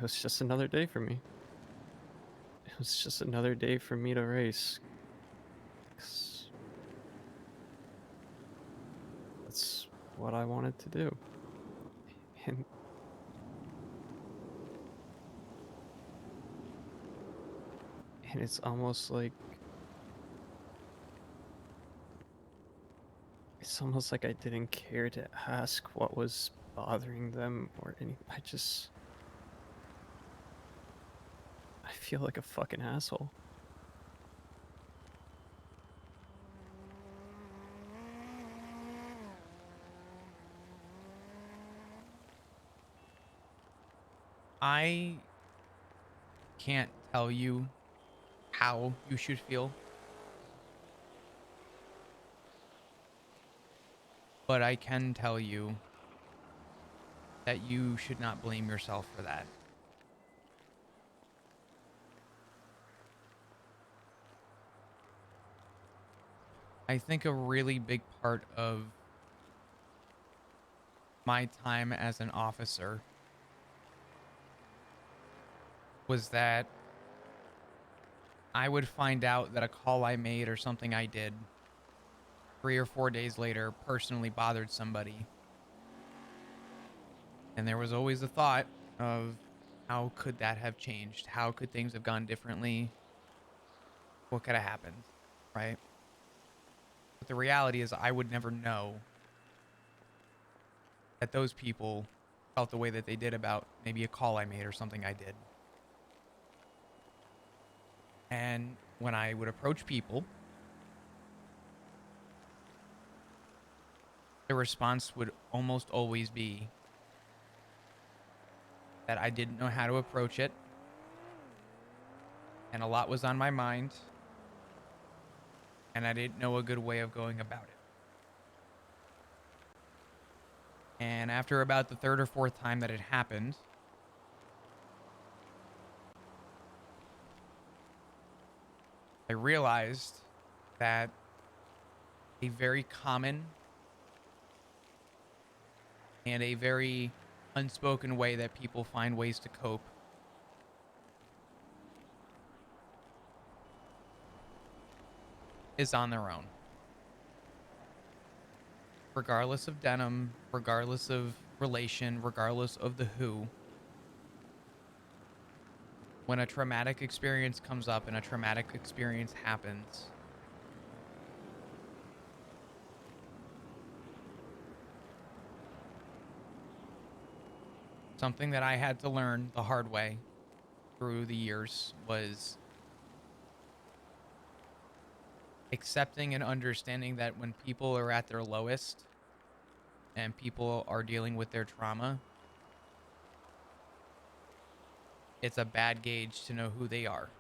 was just another day for me. It was just another day for me to race. 'Cause that's what I wanted to do. And it's almost like I didn't care to ask what was bothering them or anything. I feel like a fucking asshole. I can't tell you how you should feel, but I can tell you that you should not blame yourself for that. I think a really big part of my time as an officer was that I would find out that a call I made or something I did 3 or 4 days later personally bothered somebody. And there was always a thought of how could that have changed? How could things have gone differently? What could have happened? Right. But the reality is, I would never know that those people felt the way that they did about maybe a call I made or something I did. And when I would approach people, the response would almost always be that I didn't know how to approach it. And a lot was on my mind. And I didn't know a good way of going about it. And after about the third or fourth time that it happened, I realized that a very common and a very unspoken way that people find ways to cope is on their own. Regardless of denim, regardless of relation, regardless of the who, when a traumatic experience comes up and a traumatic experience happens, something that I had to learn the hard way through the years was accepting and understanding that when people are at their lowest and people are dealing with their trauma, it's a bad gauge to know who they are,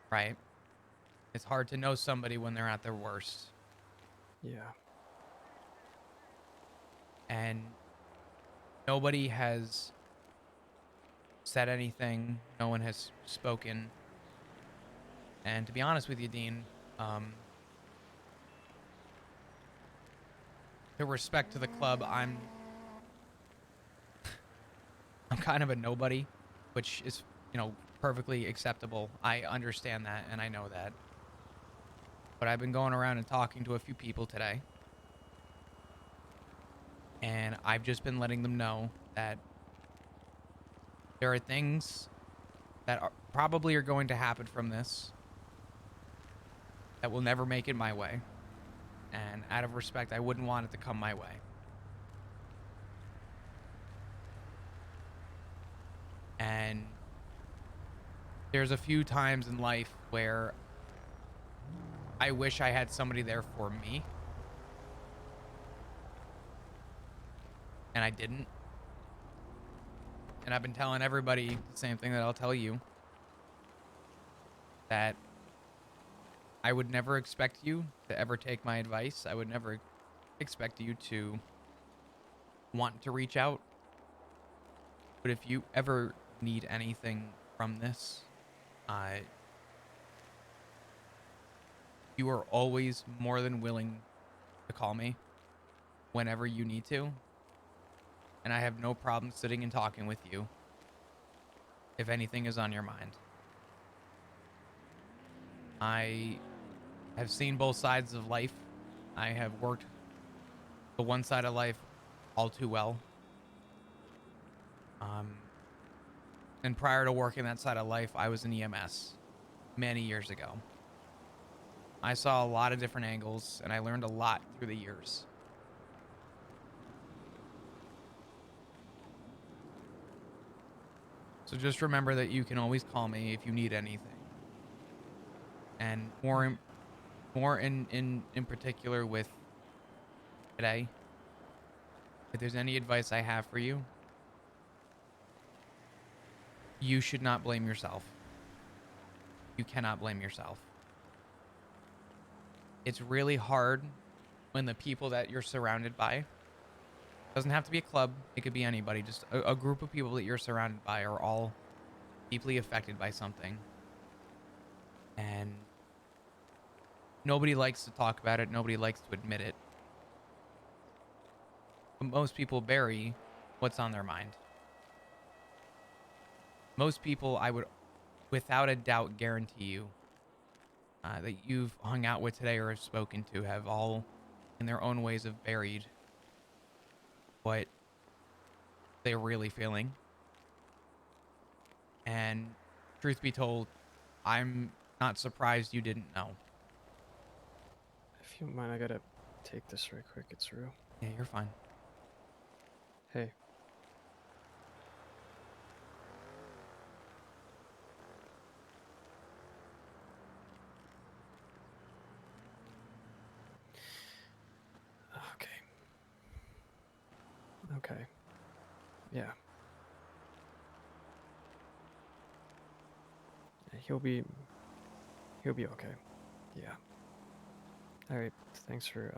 right? It's hard to know somebody when they're at their worst. Yeah. And nobody has said anything, no one has spoken. And to be honest with you, Dean, to respect to the club, I'm kind of a nobody, which is, perfectly acceptable. I understand that and I know that. But I've been going around and talking to a few people today, and I've just been letting them know that there are things that probably are going to happen from this that will never make it my way. And out of respect, I wouldn't want it to come my way. And there's a few times in life where I wish I had somebody there for me, and I didn't. And I've been telling everybody the same thing that I'll tell you, that I would never expect you to ever take my advice. I would never expect you to want to reach out. But if you ever need anything from this, uh, you are always more than willing to call me whenever you need to. And I have no problem sitting and talking with you. if anything is on your mind. I have seen both sides of life. I have worked the one side of life all too well. Um, and prior to working that side of life, I was in EMS many years ago. I saw a lot of different angles, and I learned a lot through the years. So just remember that you can always call me if you need anything. And more in particular with today, if there's any advice I have for you, you should not blame yourself. You cannot blame yourself. It's really hard when the people that you're surrounded by, doesn't have to be a club, it could be anybody, just a group of people that you're surrounded by are all deeply affected by something. And nobody likes to talk about it, nobody likes to admit it. But most people bury what's on their mind. Most people, I would without a doubt guarantee you that you've hung out with today or have spoken to have all in their own ways have buried what they're really feeling. And truth be told, I'm not surprised you didn't know. If you don't mind, I gotta take this right quick. It's real. Yeah, you're fine. Hey. Okay. Okay. Yeah. He'll be okay. Yeah. All right. Thanks for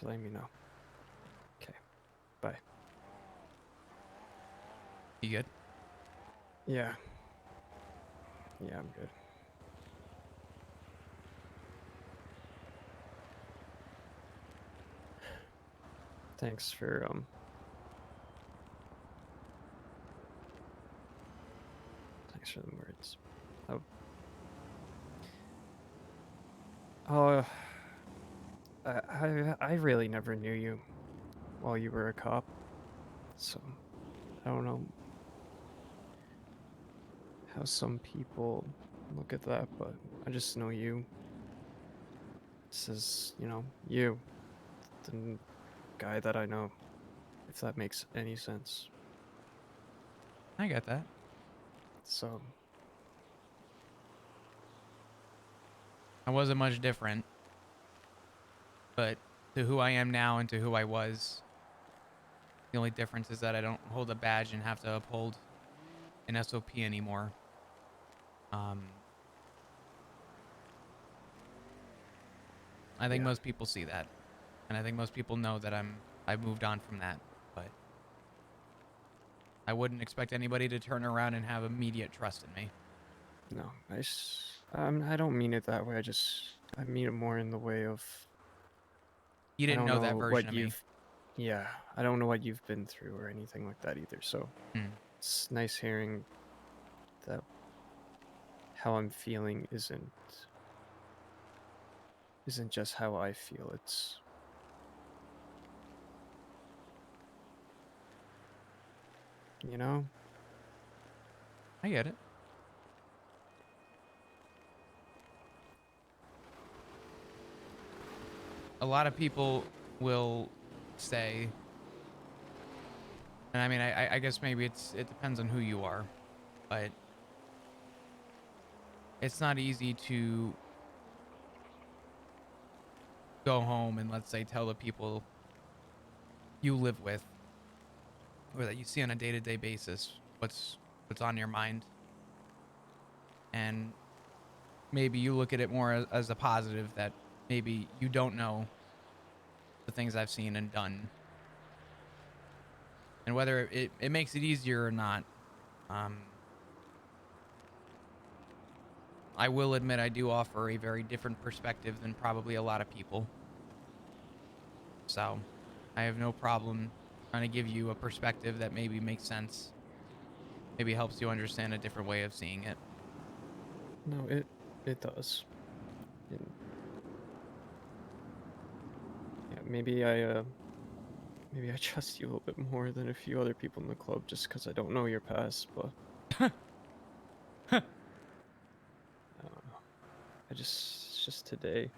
letting me know. Okay. Bye. You good? Yeah. Yeah, I'm good. Thanks for thanks for the words. Oh. Oh, I really never knew you while you were a cop. So, I don't know how some people look at that, but I just know you. This is, you, the guy that I know, if that makes any sense. I get that. So, I wasn't much different. But to who I am now and to who I was, the only difference is that I don't hold a badge and have to uphold an SOP anymore. I think yeah. most people see that. And I think most people know that I've moved on from that. But I wouldn't expect anybody to turn around and have immediate trust in me. No, I don't mean it that way. I mean it more in the way of, You I didn't don't know that know version what of me. yeah, I don't know what you've been through or anything like that either. So, Hmm. it's nice hearing that how I'm feeling isn't just how I feel. It's, you know? I get it. A lot of people will say, and I mean, I guess maybe it depends on who you are, but it's not easy to go home and let's say tell the people you live with or that you see on a day-to-day basis what's on your mind, and maybe you look at it more as a positive that maybe you don't know the things I've seen and done, and whether it makes it easier or not. um I will admit I do offer a very different perspective than probably a lot of people, so I have no problem trying to give you a perspective that maybe makes sense. Maybe helps you understand a different way of seeing it. No, it does. And yeah, maybe I trust you a little bit more than a few other people in the club just because I don't know your past, but I don't know. It's just today.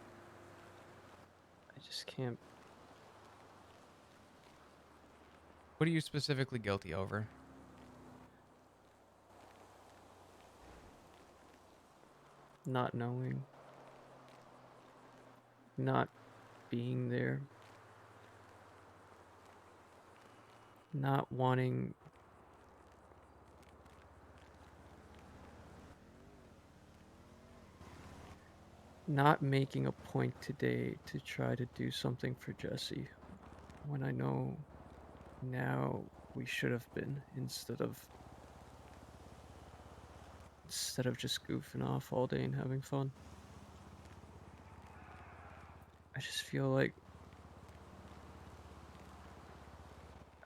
I just can't. What are you specifically guilty over? Not knowing, not being there, not wanting, not making a point today to try to do something for Jesse when I know now we should have been instead of just goofing off all day and having fun. I just feel like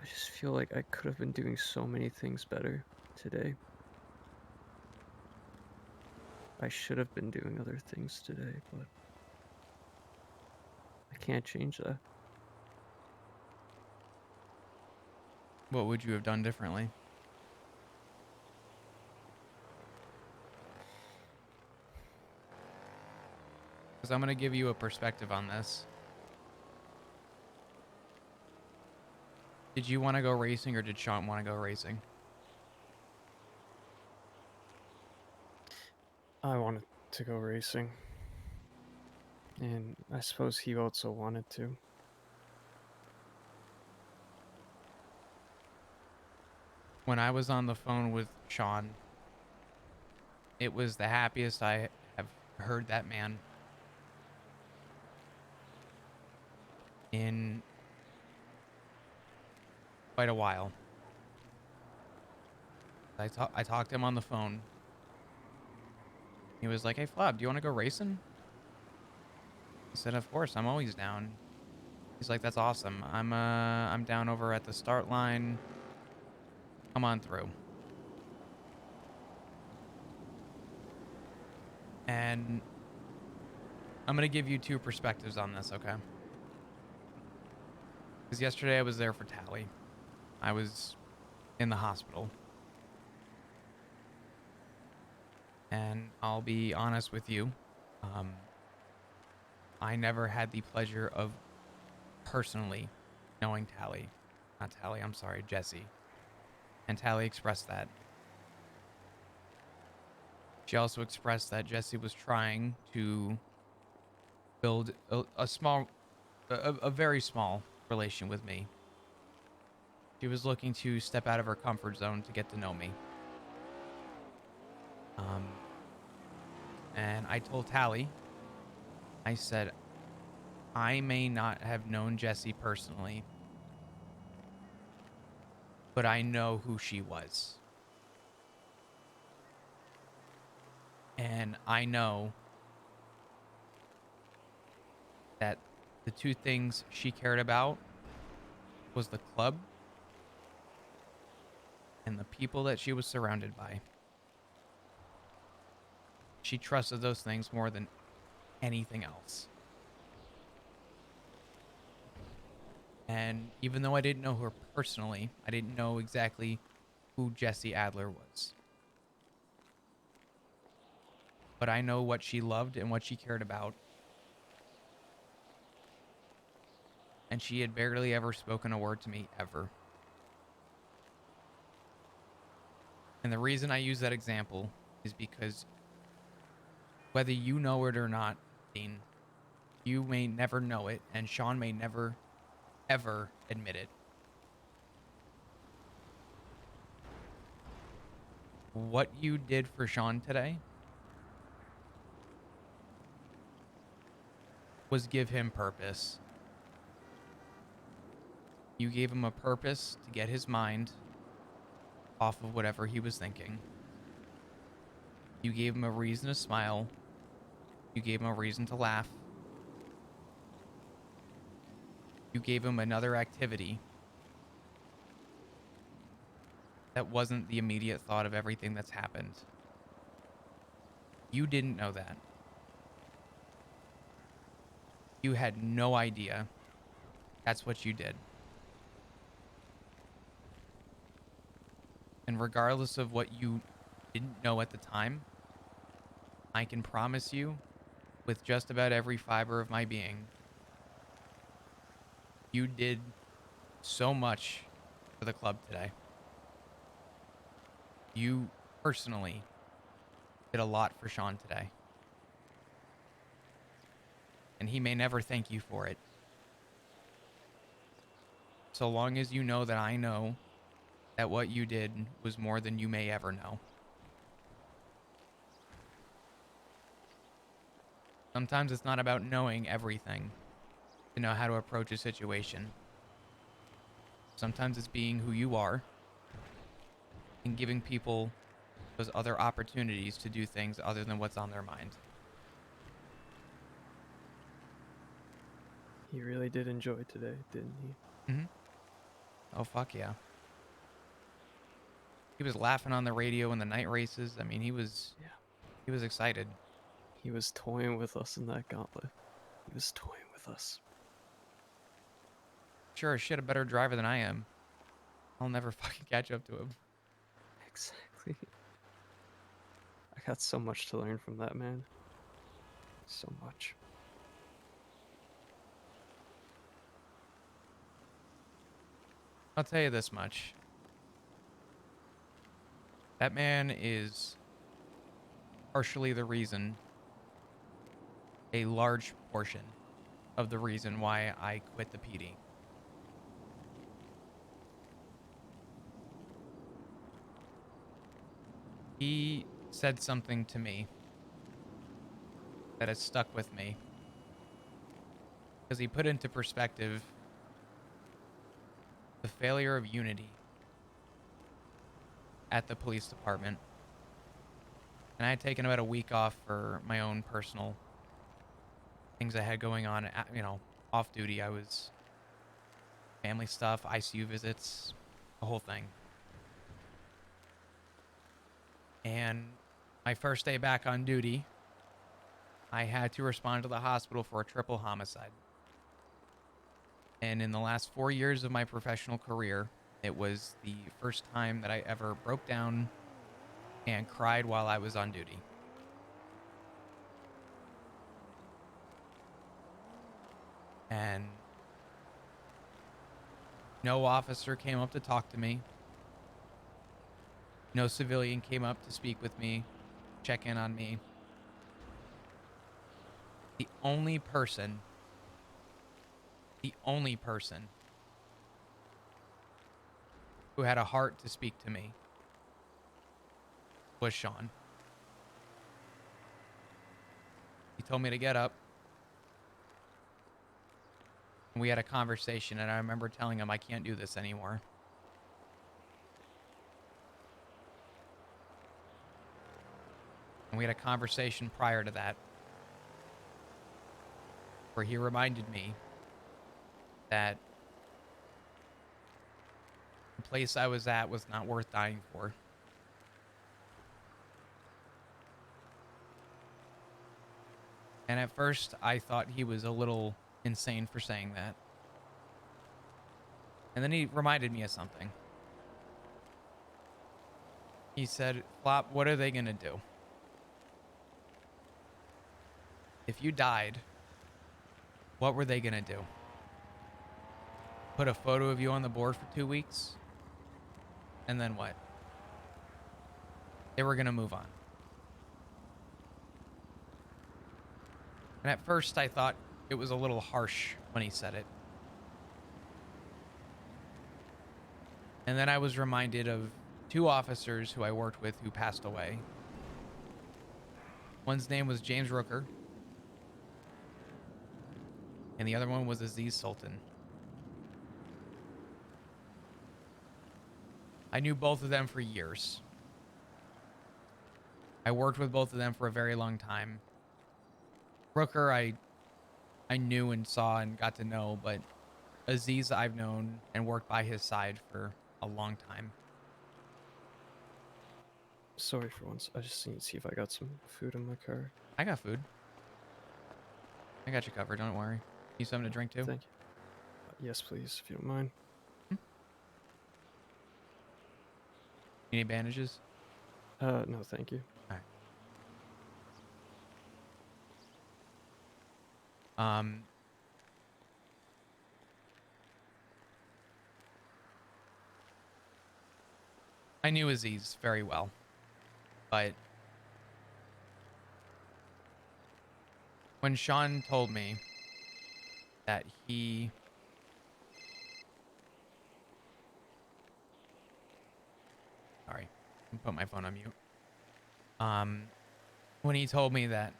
I just feel like I could have been doing so many things better today. I should have been doing other things today, but I can't change that. What would you have done differently? Because I'm going to give you a perspective on this. Did you want to go racing or did Sean want to go racing? I wanted to go racing, and I suppose he also wanted to. When I was on the phone with Sean, it was the happiest I have heard that man in quite a while. I talked to him on the phone. He was like, "Hey Flab, do you want to go racing?" I said, "Of course, I'm always down." He's like, "That's awesome. I'm down over at the start line. Come on through." And I'm gonna give you two perspectives on this, okay? Because yesterday I was there for Tally. I was in the hospital. And I'll be honest with you. Um, I never had the pleasure of personally knowing Tally. Not Tally, I'm sorry, Jessie. And Tally expressed that. She also expressed that Jessie was trying to build a very small relation with me. She was looking to step out of her comfort zone to get to know me. Um, and I told Tally, I said, I may not have known Jessie personally, but I know who she was. And I know that the two things she cared about was the club and the people that she was surrounded by. She trusted those things more than anything else. And even though I didn't know her personally, I didn't know exactly who Jessie Adler was. But I know what she loved and what she cared about. And she had barely ever spoken a word to me, ever. And the reason I use that example is because whether you know it or not, Dean, you may never know it, and Sean may never, ever admit it. What you did for Sean today was give him purpose. You gave him a purpose to get his mind off of whatever he was thinking. You gave him a reason to smile. You gave him a reason to laugh. You gave him another activity That wasn't the immediate thought of everything that's happened. You didn't know that. You had no idea that's what you did. And regardless of what you didn't know at the time, I can promise you, with just about every fiber of my being, you did so much for the club today. You personally did a lot for Sean today. And he may never thank you for it. So long as you know that I know that what you did was more than you may ever know. Sometimes it's not about knowing everything to know how to approach a situation. Sometimes it's being who you are and giving people those other opportunities to do things other than what's on their mind. He really did enjoy today, didn't he? Mm-hmm. Oh, fuck yeah. He was laughing on the radio in the night races. I mean, he was excited. He was toying with us in that gauntlet. He was toying with us. Sure as shit a better driver than I am. I'll never fucking catch up to him. Exactly. I got so much to learn from that man. So much. I'll tell you this much. That man is partially the reason, a large portion of the reason why I quit the PD. He said something to me that has stuck with me because he put into perspective the failure of unity at the police department. And I had taken about a week off for my own personal things I had going on, off duty. I was family stuff, ICU visits, the whole thing. And my first day back on duty, I had to respond to the hospital for a triple homicide. And in the last 4 years of my professional career, it was the first time that I ever broke down and cried while I was on duty. And no officer came up to talk to me. No civilian came up to speak with me, check in on me. The only person who had a heart to speak to me was Sean. He told me to get up. And we had a conversation, and I remember telling him I can't do this anymore. And we had a conversation prior to that where he reminded me that the place I was at was not worth dying for. And at first, I thought he was a little insane for saying that. And then he reminded me of something. He said, Flop, what are they going to do? If you died, what were they going to do? Put a photo of you on the board for 2 weeks? And then what? They were going to move on. And at first, I thought it was a little harsh when he said it. And then I was reminded of 2 officers who I worked with who passed away. One's name was James Rooker, and the other one was Aziz Sultan. I knew both of them for years. I worked with both of them for a very long time. Rooker, I knew and saw and got to know, but Aziz I've known and worked by his side for a long time. Sorry for once. I just need to see if I got some food in my car. I got food. I got you covered. Don't worry. Need something to drink too? Thank you. Yes, please, if you don't mind. Hmm? You need bandages? No, thank you. All right. I knew Aziz very well, but when Sean told me that he... Sorry, I put my phone on mute. When he told me that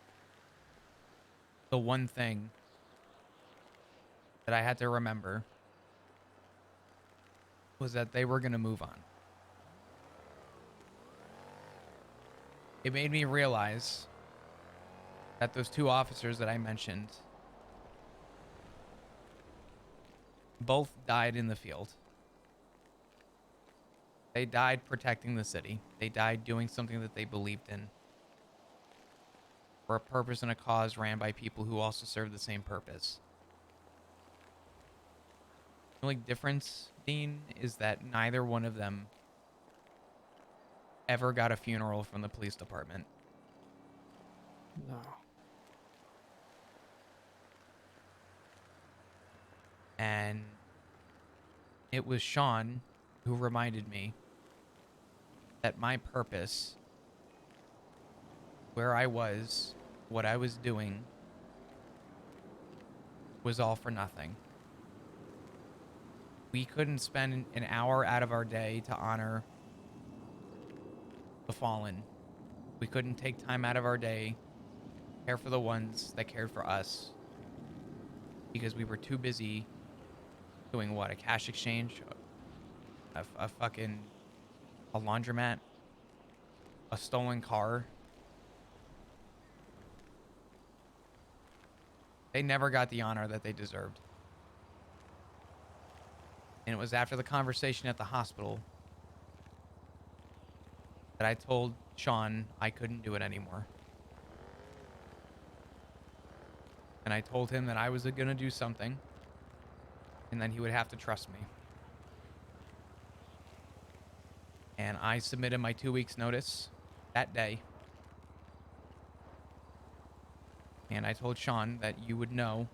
the one thing that I had to remember was that they were going to move on. It made me realize that those two officers that I mentioned both died in the field. They died protecting the city. They died doing something that they believed in for a purpose and a cause ran by people who also served the same purpose. The only difference, Dean, is that neither one of them ever got a funeral from the police department. No. And it was Sean who reminded me that my purpose, where I was, what I was doing, was all for nothing. We couldn't spend an hour out of our day to honor the fallen. We couldn't take time out of our day to care for the ones that cared for us because we were too busy doing what? A cash exchange? A fucking... a laundromat? A stolen car? They never got the honor that they deserved. And it was after the conversation at the hospital that I told Sean I couldn't do it anymore. And I told him that I was going to do something and then he would have to trust me. And I submitted my 2 weeks notice that day. And I told Sean that you would know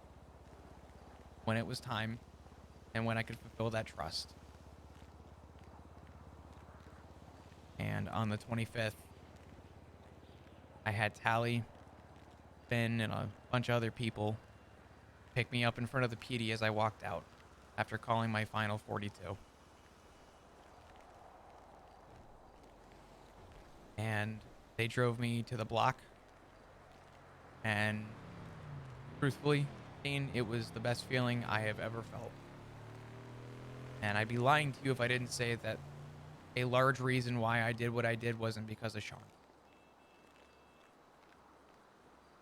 when it was time and when I could fulfill that trust. And on the 25th, I had Tally, Finn, and a bunch of other people pick me up in front of the PD as I walked out after calling my final 42. And they drove me to the block. And truthfully, Dean, it was the best feeling I have ever felt. And I'd be lying to you if I didn't say that a large reason why I did what I did wasn't because of Sean.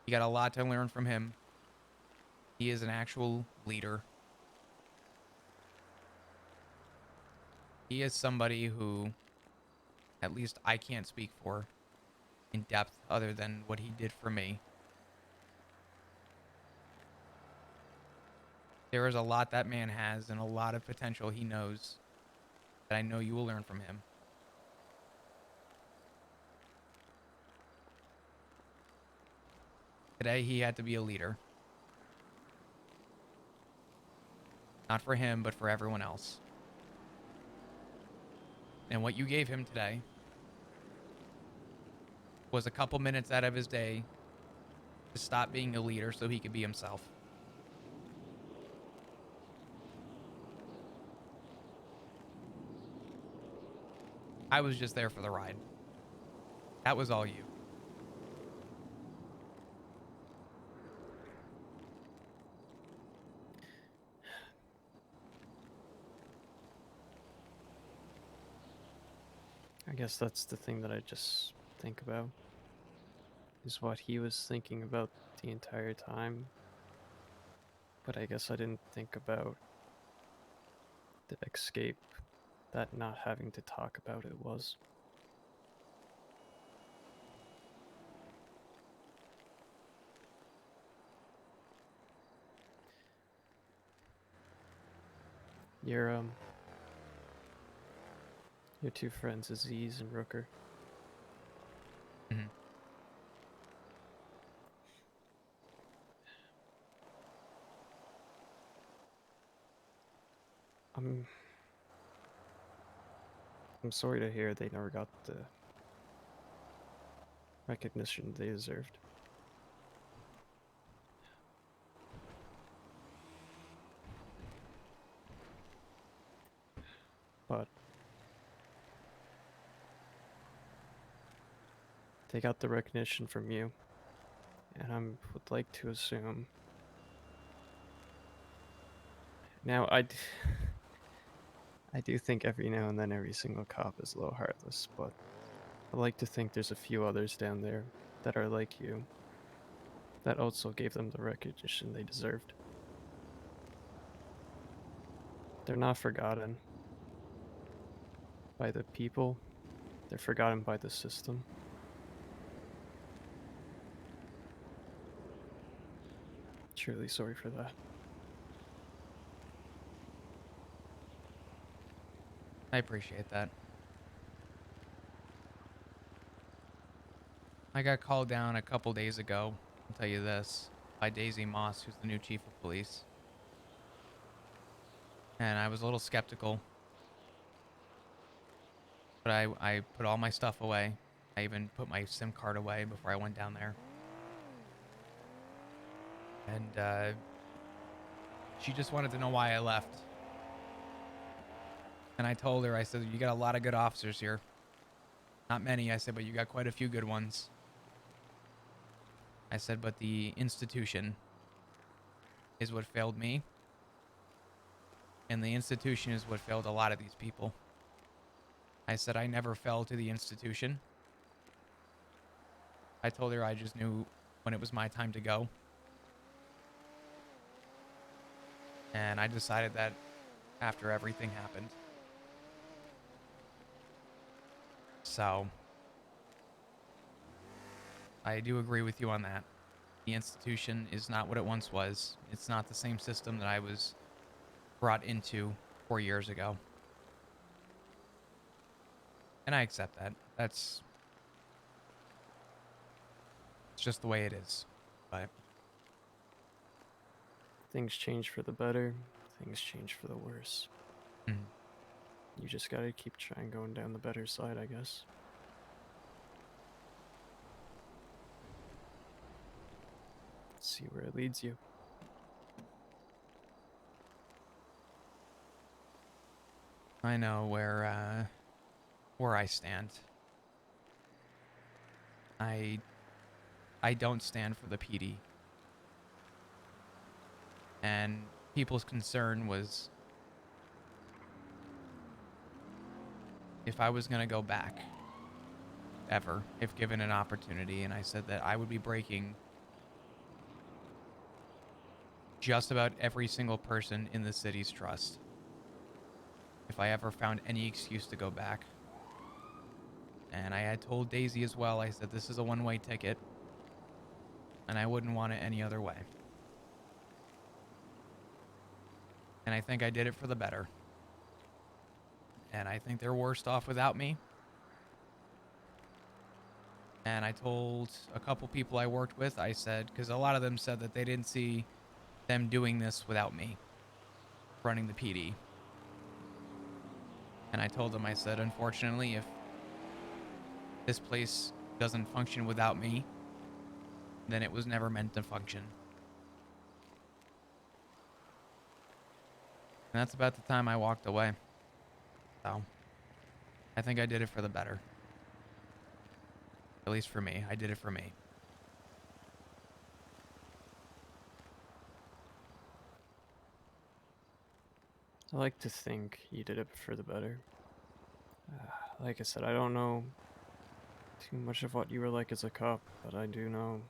You got a lot to learn from him. He is an actual leader. He is somebody who, at least I can't speak for in depth other than what he did for me. There is a lot that man has and a lot of potential he knows that I know you will learn from him. Today, he had to be a leader. Not for him, but for everyone else. And what you gave him today was a couple minutes out of his day to stop being a leader so he could be himself. I was just there for the ride. That was all you. I guess that's the thing that I just think about. Is what he was thinking about the entire time. But I guess I didn't think about the escape that not having to talk about it was. Your your two friends, Aziz and Rooker. Mhm. I'm I'm sorry to hear they never got the recognition they deserved. But they got the recognition from you, and I would like to assume. Now, I do think every now and then every single cop is a little heartless, but I like to think there's a few others down there that are like you that also gave them the recognition they deserved. They're not forgotten by the people, they're forgotten by the system. Truly sorry for that. I appreciate that. I got called down a couple days ago, I'll tell you this, by Daisy Moss, who's the new chief of police. And I was a little skeptical, but I put all my stuff away. I even put my SIM card away before I went down there. And she just wanted to know why I left. And I told her, I said, you got a lot of good officers here. Not many, I said, but you got quite a few good ones. I said, but the institution is what failed me. And the institution is what failed a lot of these people. I said, I never fell to the institution. I told her I just knew when it was my time to go. And I decided that after everything happened. So I do agree with you on that. The institution is not what it once was. It's not the same system that I was brought into 4 years ago. And I accept that. It's just the way it is. But Things change for the better, things change for the worse. mm, You just gotta keep trying going down the better side, I guess. See where it leads you. I know where I stand. I I don't stand for the PD. And people's concern was if I was going to go back ever, if given an opportunity, and I said that I would be breaking just about every single person in the city's trust if I ever found any excuse to go back. And I had told Daisy as well, I said this is a one-way ticket and I wouldn't want it any other way. And I think I did it for the better. And I think they're worse off without me. And I told a couple people I worked with, I said, because a lot of them said that they didn't see them doing this without me running the PD. And I told them, I said, unfortunately, if this place doesn't function without me, then it was never meant to function. And that's about the time I walked away. So I think I did it for the better. At least for me. I did it for me. I like to think you did it for the better. Like I said, I don't know too much of what you were like as a cop, but I do know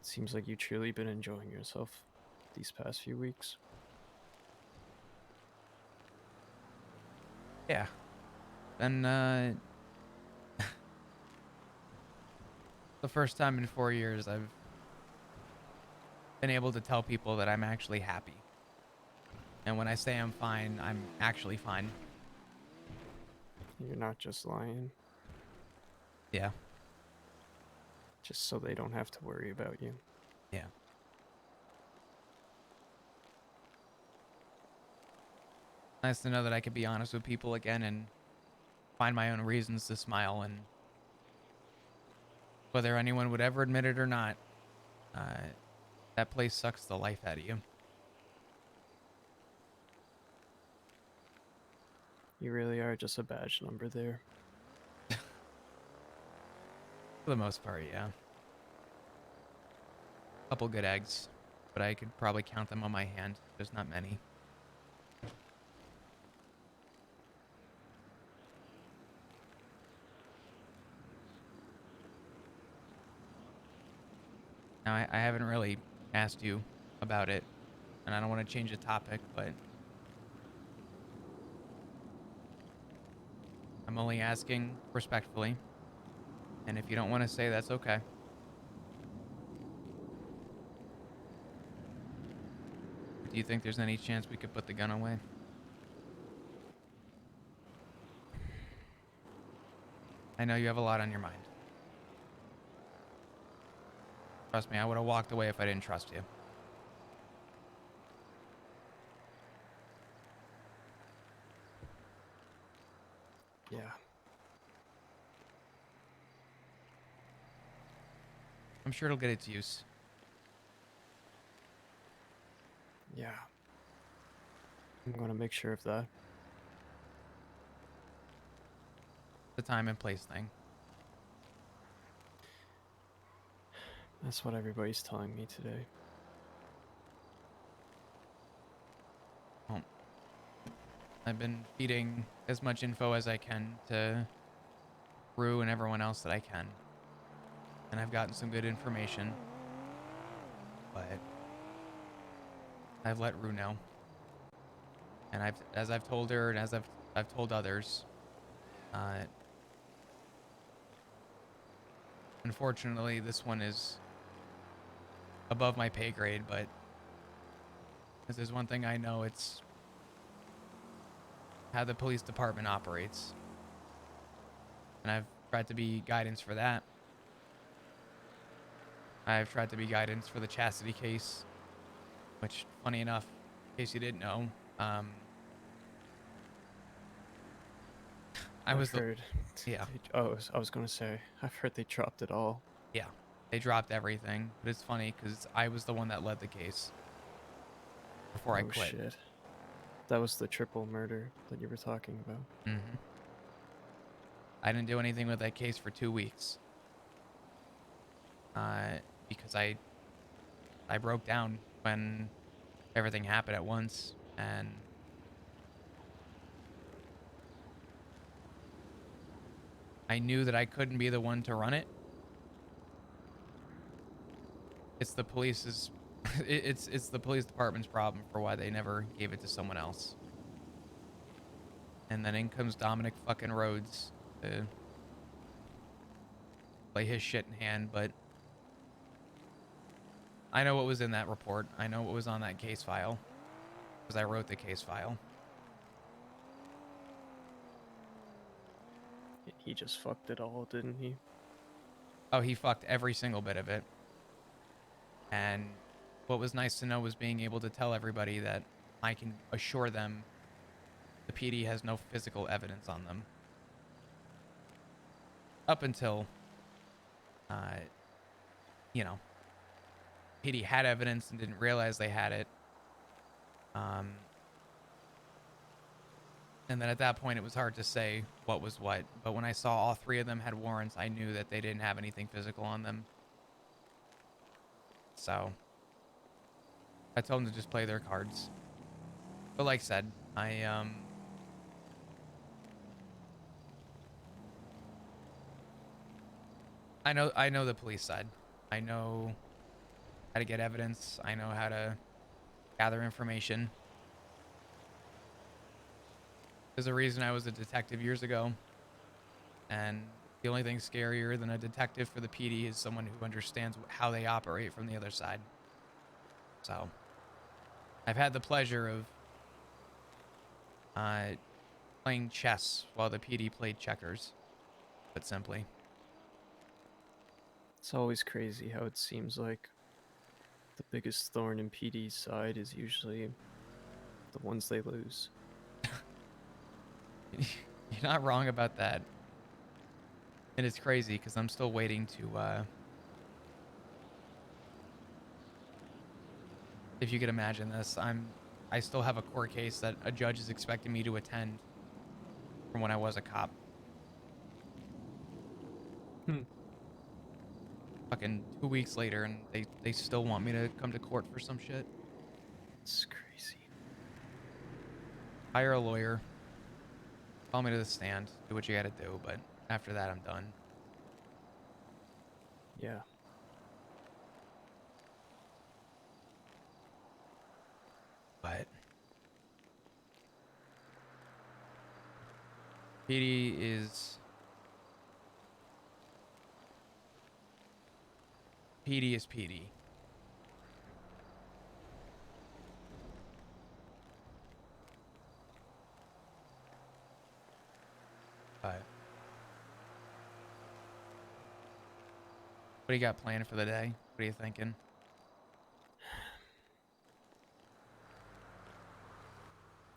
it seems like you've truly been enjoying yourself these past few weeks. Yeah. Then the first time in 4 years I've been able to tell people that I'm actually happy. And when I say I'm fine, I'm actually fine. You're not just lying, Yeah. just so they don't have to worry about you. Yeah. Nice to know that I could be honest with people again and find my own reasons to smile. And whether anyone would ever admit it or not, uh, that place sucks the life out of you. You really are just a badge number there. For the most part, yeah. Couple good eggs, but I could probably count them on my hand. There's not many. Now, I haven't really asked you about it, and I don't want to change the topic, but I'm only asking respectfully. And if you don't want to say, that's okay. Do you think there's any chance we could put the gun away? I know you have a lot on your mind. Trust me, I would have walked away if I didn't trust you. Yeah. I'm sure it'll get its use. Yeah. I'm gonna make sure of that. The time and place thing. That's what everybody's telling me today. Well, I've been feeding as much info as I can to Rue and everyone else that I can. And I've gotten some good information. But I've let Rue know. And as I've told her and as I've told others, unfortunately this one is above my pay grade, but if there's one thing I know, it's how the police department operates. And I've tried to be guidance for that. I've tried to be guidance for the Chastity case, which, funny enough, in case you didn't know, I I've was the, heard. yeah, I was gonna say, I've heard they dropped it all. yeah, they dropped everything. But it's funny because I was the one that led the case before I Oh quit. shit. That was the triple murder that you were talking about. Mm-hmm. I didn't do anything with that case for 2 weeks. Because I broke down when everything happened at once, and I knew that I couldn't be the one to run it. It's the police's it's the police department's problem for why they never gave it to someone else. And then in comes Dominic fucking Rhodes to play his shit in hand, but I know what was in that report. I know what was on that case file because I wrote the case file. He just fucked it all, didn't he? Oh, he fucked every single bit of it. And what was nice to know was being able to tell everybody that I can assure them the PD has no physical evidence on them. Up until, uh, you know, PD had evidence and didn't realize they had it. And then at that point, it was hard to say what was what. But when I saw all three of them had warrants, I knew that they didn't have anything physical on them. So I told them to just play their cards. But like I said, I know the police side. I know how to get evidence. I know how to gather information. There's a reason I was a detective years ago. And the only thing scarier than a detective for the PD is someone who understands how they operate from the other side. So I've had the pleasure of uh, playing chess while the PD played checkers, but simply. It's always crazy how it seems like the biggest thorn in PD's side is usually the ones they lose. You're not wrong about that. And it's crazy because I'm still waiting to, if you could imagine this, I still have a court case that a judge is expecting me to attend from when I was a cop. Hmm. Fucking 2 weeks later, and they still want me to come to court for some shit. It's crazy. Hire a lawyer, call me to the stand, do what you gotta do, but after that, I'm done. Yeah. But PD is PD is PD. But what do you got planned for the day? What are you thinking?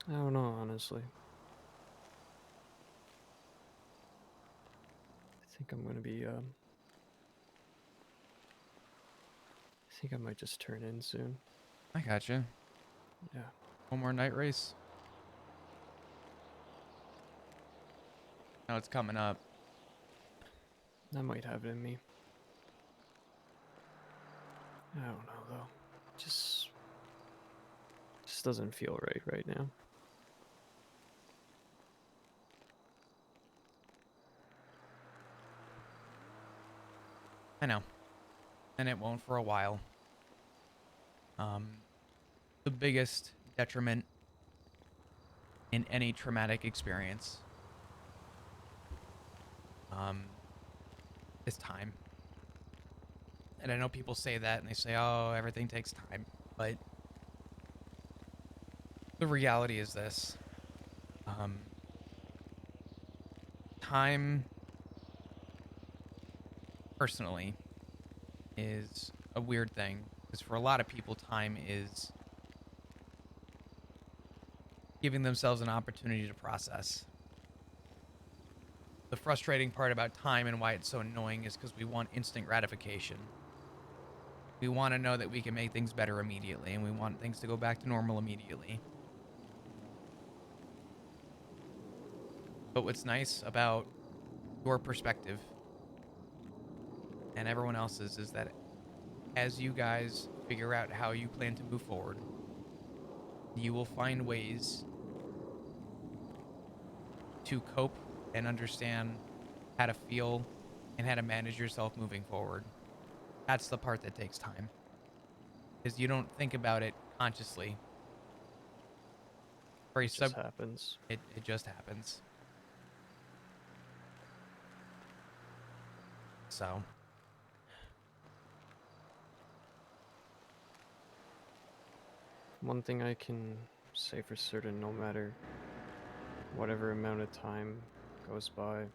I don't know, honestly. I think I'm gonna be, I think I might just turn in soon. I gotcha. Yeah. One more night race. Now it's coming up. I might have it in me. I don't know, though. Just doesn't feel right now. I know. And it won't for a while. The biggest detriment in any traumatic experience um, is time. And I know people say that and they say, oh, everything takes time. But the reality is this. Um, Time, personally, is a weird thing. Because for a lot of people, time is giving themselves an opportunity to process. The frustrating part about time and why it's so annoying is because we want instant gratification. We want to know that we can make things better immediately, and we want things to go back to normal immediately. But what's nice about your perspective and everyone else's is that as you guys figure out how you plan to move forward, you will find ways to cope and understand how to feel and how to manage yourself moving forward. That's the part that takes time. Because you don't think about it consciously. Very It just sub happens. it just happens. So One thing I can say for certain, no matter whatever amount of time goes by,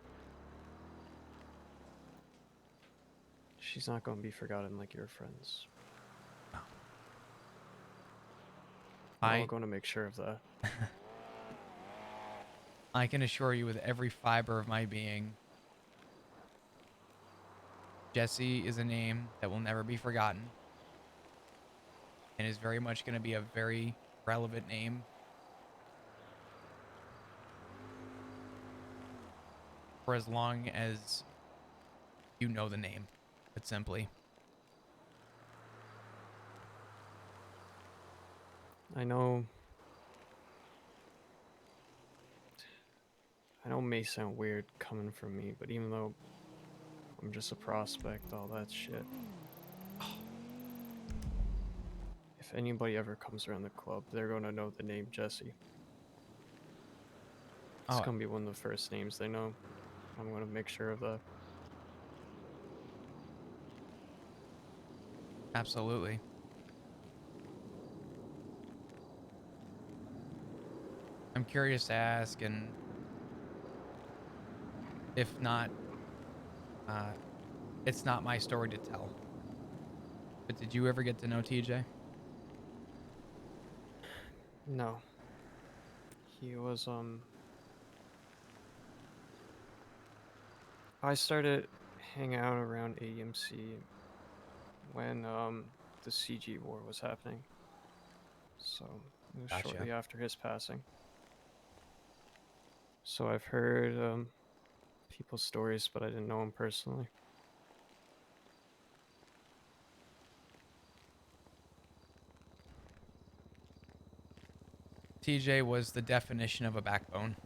she's not going to be forgotten like your friends. We're all I going to make sure of that. I can assure you with every fiber of my being, Jesse is a name that will never be forgotten and is very much going to be a very relevant name for as long as you know the name. But simply, I know. I know it may sound weird coming from me, but even though I'm just a prospect, all that shit. If anybody ever comes around the club, they're going to know the name Jesse. It's oh, going to be one of the first names they know. I'm going to make sure of that. absolutely. I'm curious to ask, and if not, uh, it's not my story to tell. But did you ever get to know TJ? No, he was I started hanging out around AMC when the CG war was happening. So it was Gotcha. shortly after his passing. So I've heard people's stories, but I didn't know him personally. TJ was the definition of a backbone.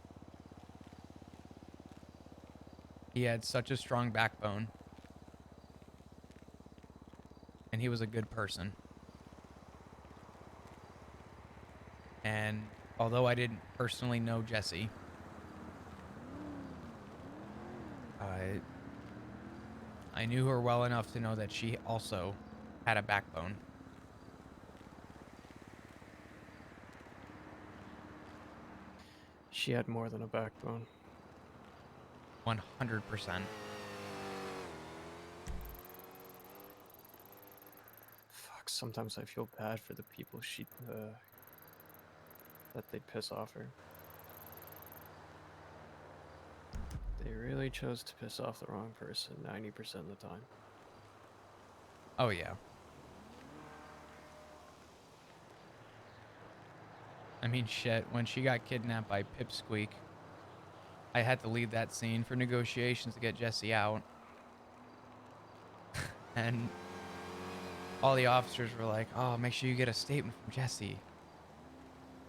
He had such a strong backbone, and he was a good person. And although I didn't personally know Jessie, I I knew her well enough to know that she also had a backbone. She had more than a backbone. 100%. Fuck, sometimes I feel bad for the people that they piss off her. They really chose to piss off the wrong person 90% of the time. Oh yeah. I mean, shit, when she got kidnapped by Pipsqueak, I had to leave that scene for negotiations to get Jessie out. And all the officers were like, "Oh, make sure you get a statement from Jessie."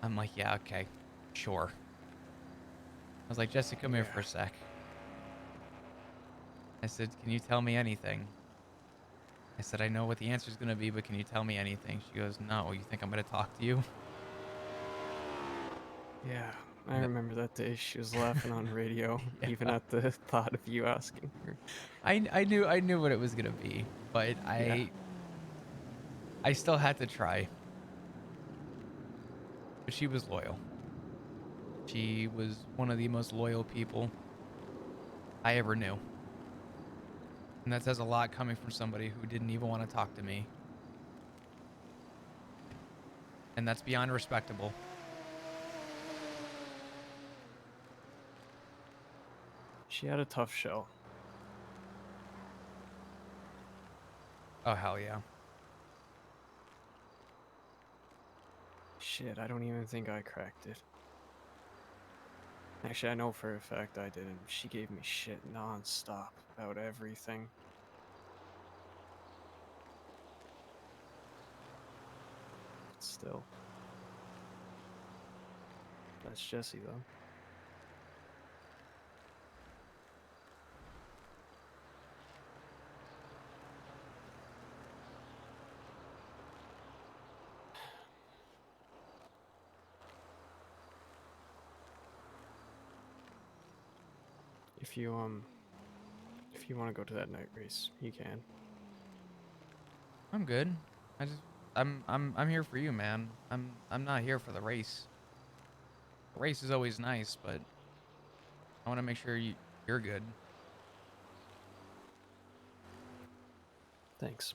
I'm like, "Yeah, okay. Sure." I was like, "Jessie, come here for Yeah. a sec." I said, "Can you tell me anything?" I said, "I know what the answer's going to be, but can you tell me anything?" She goes, "No, you think I'm going to talk to you?" Yeah, I And remember that day she was laughing on radio, even yeah. at the thought of you asking her. I knew what it was going to be, but Yeah, I still had to try. But she was loyal. She was one of the most loyal people I ever knew. And that says a lot coming from somebody who didn't even want to talk to me. And that's beyond respectable. she had a tough shell. Oh, hell yeah. Shit, I don't even think I cracked it. Actually, I know for a fact I didn't. She gave me shit non-stop about everything. Still, that's Jessie though. If you if you want to go to that night race, you can. I'm good. I just I'm here for you, man. I'm not here for the race. The race is always nice, but I want to make sure you're good. Thanks.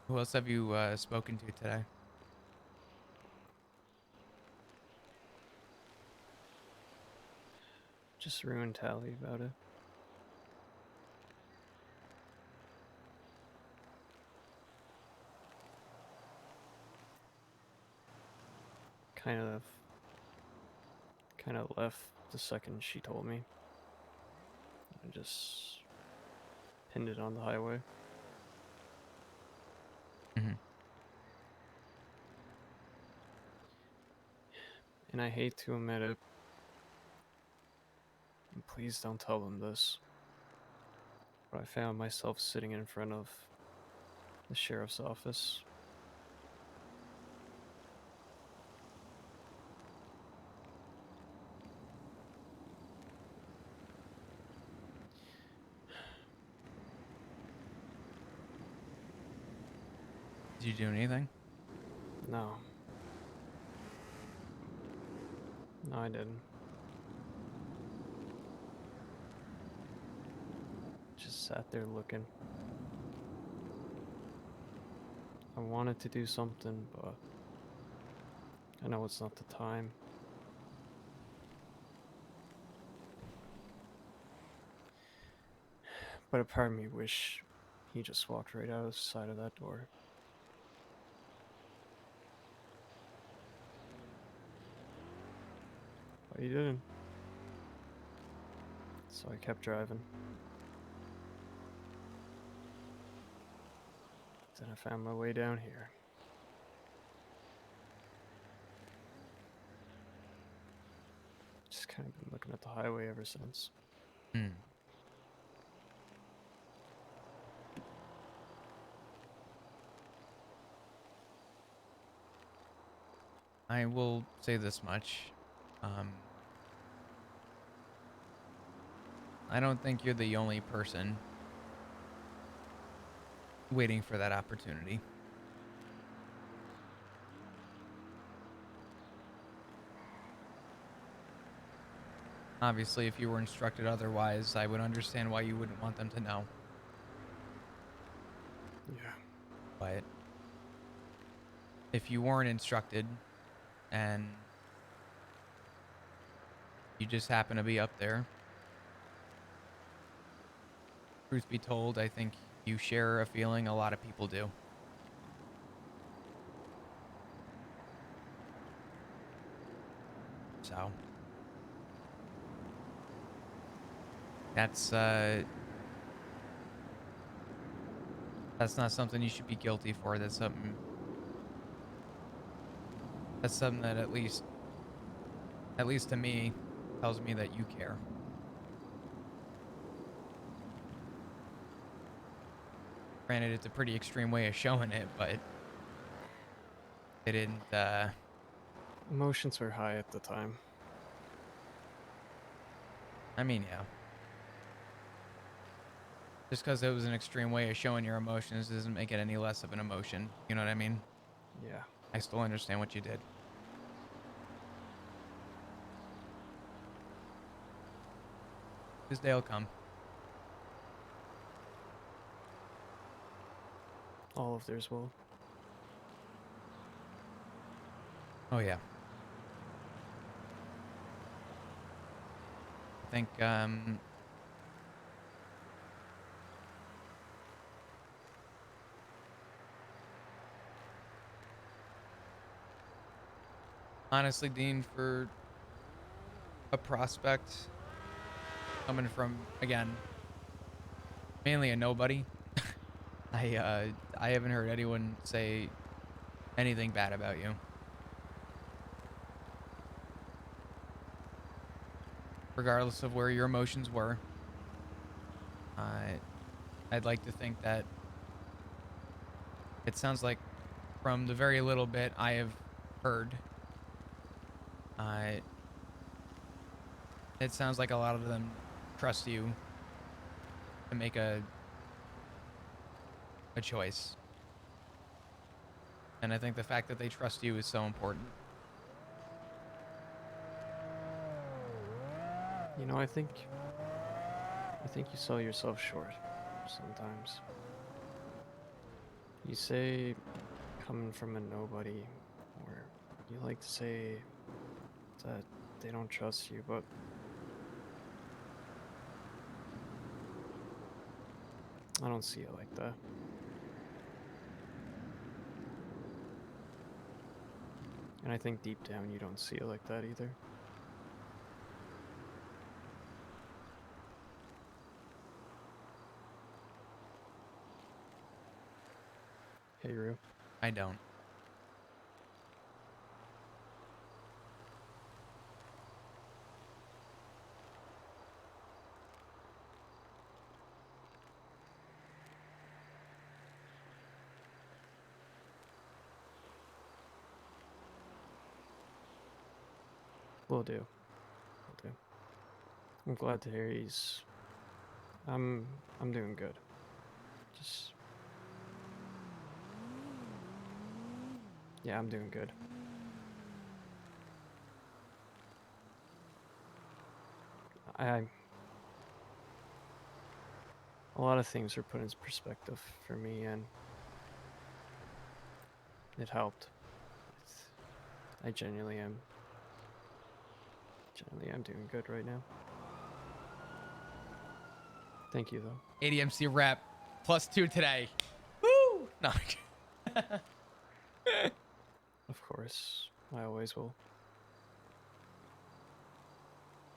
Who else have you spoken to today? Just ruined Tally about it. Kind of, kind of left the second she told me. I just pinned it on the highway. Hmm. And I hate to admit it, and please don't tell them this, but I found myself sitting in front of the sheriff's office. Did you do anything? No. No, I didn't. Just sat there looking. I wanted to do something, but I know it's not the time. But a part of me wish he just walked right out of the side of that door. But he didn't. So I kept driving. Then I found my way down here. Just kind of been looking at the highway ever since. Hmm. I will say this much. I don't think you're the only person waiting for that opportunity. Obviously, if you were instructed otherwise, I would understand why you wouldn't want them to know. Yeah. But if you weren't instructed and you just happen to be up there, truth be told, I think you share a feeling a lot of people do. So that's not something you should be guilty for. That's something that at least to me tells me that you care. Granted, it's a pretty extreme way of showing it, but it didn't Emotions were high at the time. I mean, yeah. Just because it was an extreme way of showing your emotions doesn't make it any less of an emotion. You know what I mean? Yeah. I still understand what you did. This day will come. All of theirs will. Oh yeah. I think honestly, Dean, for a prospect coming from, again, mainly a nobody, I haven't heard anyone say anything bad about you. Regardless of where your emotions were. I'd like to think that it sounds like from the very little bit I have heard, uh, it sounds like a lot of them trust you to make a choice. And I think the fact that they trust you is so important. You know, I think you sell yourself short sometimes. You say coming from a nobody, or you like to say that they don't trust you, but I don't see it like that. And I think deep down you don't see it like that either. Hey, Rue. I don't. Will do. Will do. I'm glad to hear he's. I'm doing good. Just Yeah, I'm doing good. I a lot of things were put into perspective for me, and it helped. It's, I genuinely am doing good right now. Thank you, though. ADMC rep +2 today. Woo! No. Of course, I always will.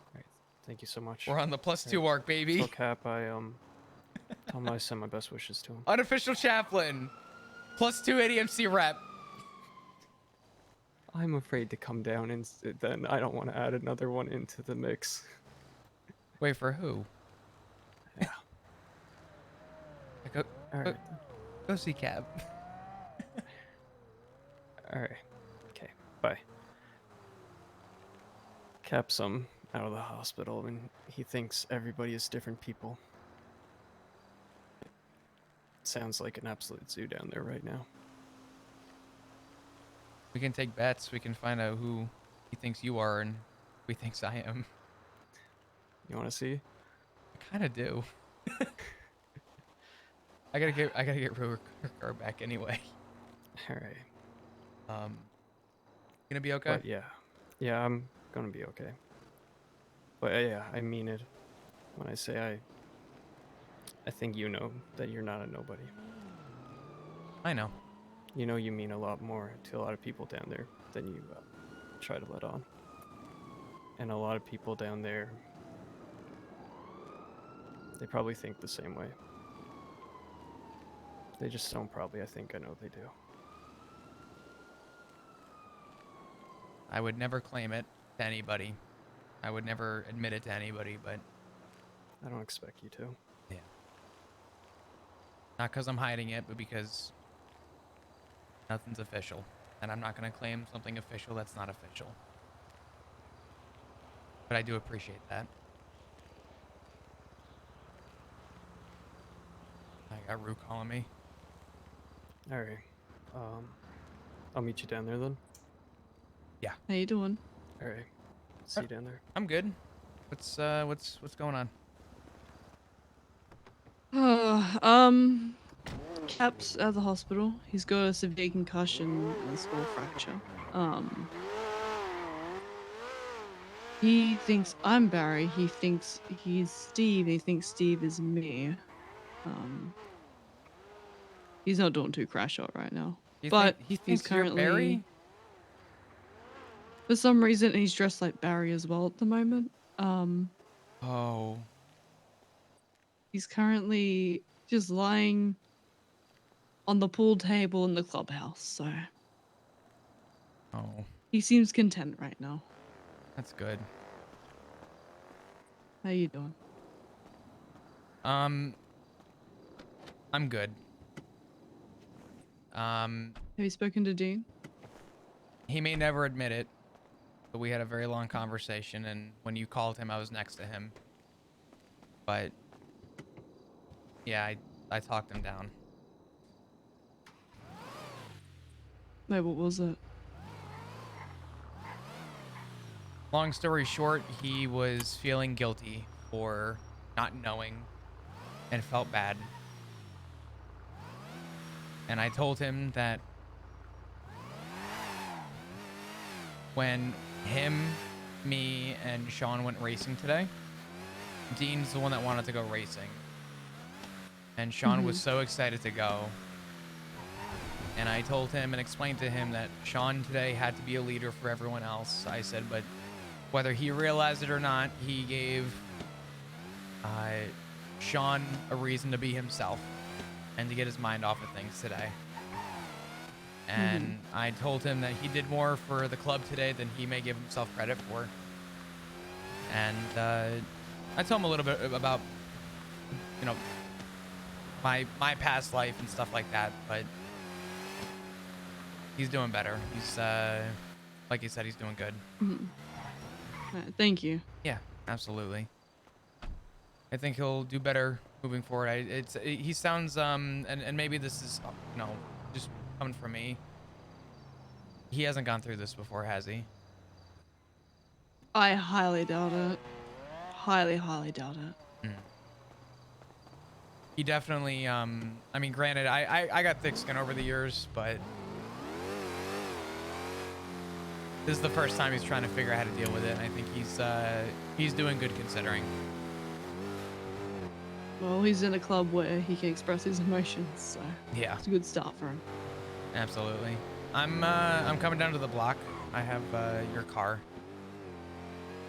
All right, thank you so much. We're on the +2 All right, arc, baby. tell Cap tell him I send my best wishes to him. Unofficial chaplain. +2 ADMC rep. I'm afraid to come down, and then I don't want to add another one into the mix. Wait, for who? Yeah. Go, All go, right. go see Cab. All right. Okay. Bye. Cap's out of the hospital, and he thinks everybody is different people. Sounds like an absolute zoo down there right now. We can take bets. We can find out who he thinks you are and who he thinks I am. You want to see? I kind of do. I gotta get her car back anyway. All right. Gonna be okay? But yeah, I'm gonna be okay. But yeah, I mean it when I say I think you know that you're not a nobody. I know. You know you mean a lot more to a lot of people down there than you try to let on. And a lot of people down there, they probably think the same way. They just don't probably. I think I know they do. I would never claim it to anybody. I would never admit it to anybody, but I don't expect you to. yeah. Not because I'm hiding it, but because nothing's official. And I'm not going to claim something official that's not official. But I do appreciate that. I got Rue calling me. All right. I'll meet you down there then. Yeah. How you doing? All right. See you down there. I'm good. What's going on? Cap's at the hospital. He's got a severe concussion and a skull fracture. He thinks I'm Barry. He thinks he's Steve. He thinks Steve is me. He's not doing too crash out right now. He He's thinks currently, you're Barry? for some reason, he's dressed like Barry as well at the moment. Oh. He's currently just lying on the pool table in the clubhouse, so Oh. he seems content right now. That's good. How you doing? I'm good. Have you spoken to Dean? He may never admit it, but we had a very long conversation, and when you called him, I was next to him. But yeah, I talked him down. Wait, what was it? Long story short, he was feeling guilty for not knowing and felt bad. And I told him that when him, me, and Sean went racing today, Dean's the one that wanted to go racing. And Sean was so excited to go. And I told him and explained to him that Sean today had to be a leader for everyone else. I said, but whether he realized it or not, he gave Sean a reason to be himself and to get his mind off of things today. And I told him that he did more for the club today than he may give himself credit for. And I told him a little bit about, you know, my past life and stuff like that, but he's doing better. He's, like you said, he's doing good. Thank you. Yeah, absolutely. I think he'll do better moving forward. He sounds and maybe this is, you know, just coming from me. He hasn't gone through this before, has he? I highly doubt it. Highly, highly doubt it. Hmm. He definitely, I mean, granted, I got thick skin over the years, but this is the first time he's trying to figure out how to deal with it, and I think he's doing good considering. Well, he's in a club where he can express his emotions, so Yeah, it's a good start for him. absolutely. I'm coming down to the block. I have your car.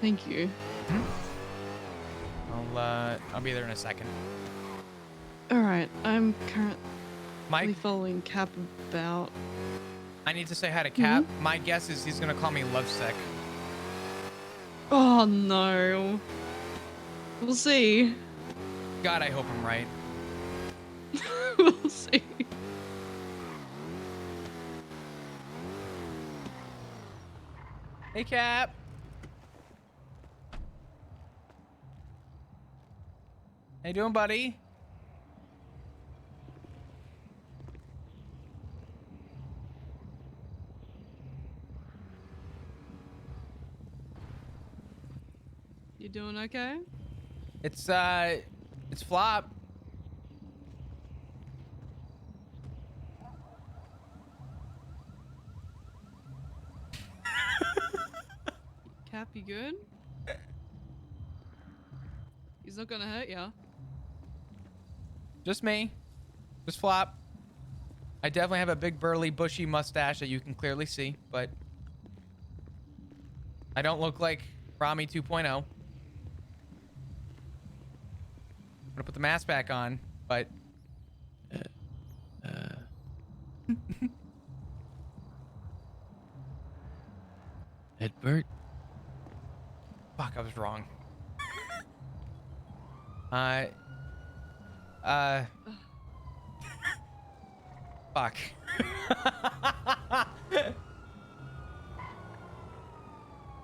Thank you. I'll be there in a second. All right, I'm currently Mike, following Cap about. I need to say hi to Cap. My guess is he's gonna call me lovesick. Oh no. We'll see. God, I hope I'm right. We'll see. Hey, Cap. How you doing, buddy? You doing okay? It's Flop. Cap, you good? He's not gonna hurt ya. Just me. Just Flop. I definitely have a big burly bushy mustache that you can clearly see, but I don't look like Rami 2.0. I'm gonna put the mask back on, but Edbert? fuck, I was wrong. Fuck.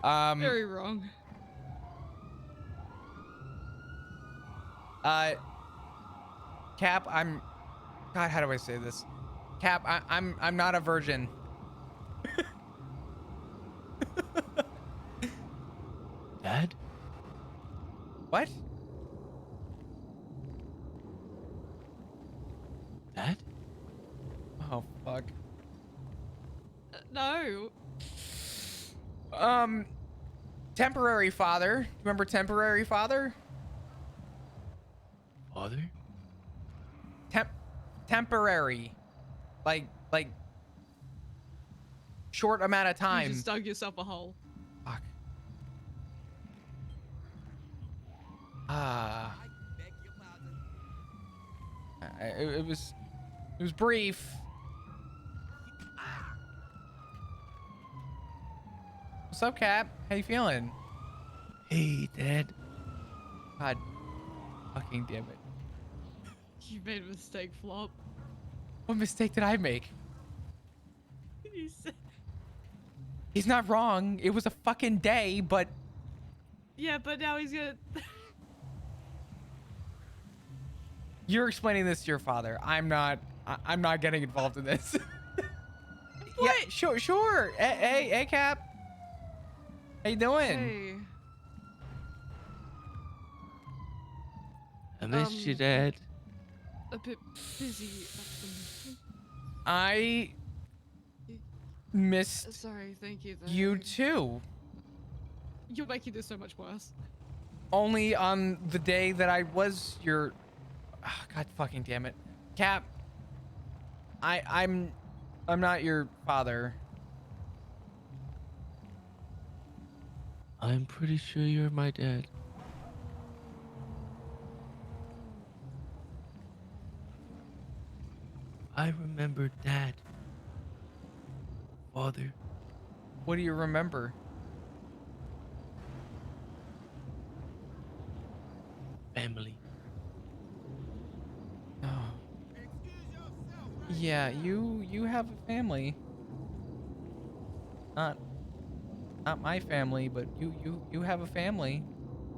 Very wrong. Cap, God, how do I say this? Cap, I'm not a virgin. Dad? What? Dad? Oh, fuck. No. Temporary father. Remember temporary father? Father? Temporary. Like short amount of You time. just dug yourself a hole. Fuck. It was brief. What's up, Cap? How you feeling? Hey, Dad. God fucking damn it. You made a mistake, Flop. What mistake did I make? You said... He's not wrong. It was a fucking day, but Yeah, but now he's gonna... you're explaining this to your father. I'm not getting involved in this. Yeah, sure. Hey, Cap. How you doing? Hey. I missed you, Dad. A bit busy at the moment. I missed Sorry, thank you. Though. you too. You're making this so much worse. Only on the day that I was your... Oh, God fucking damn it. Cap, I'm not your father. I'm pretty sure you're my dad. I remember Dad. Father. What do you remember? Family. Oh. Yeah, you have a family. Not my family, but you have a family.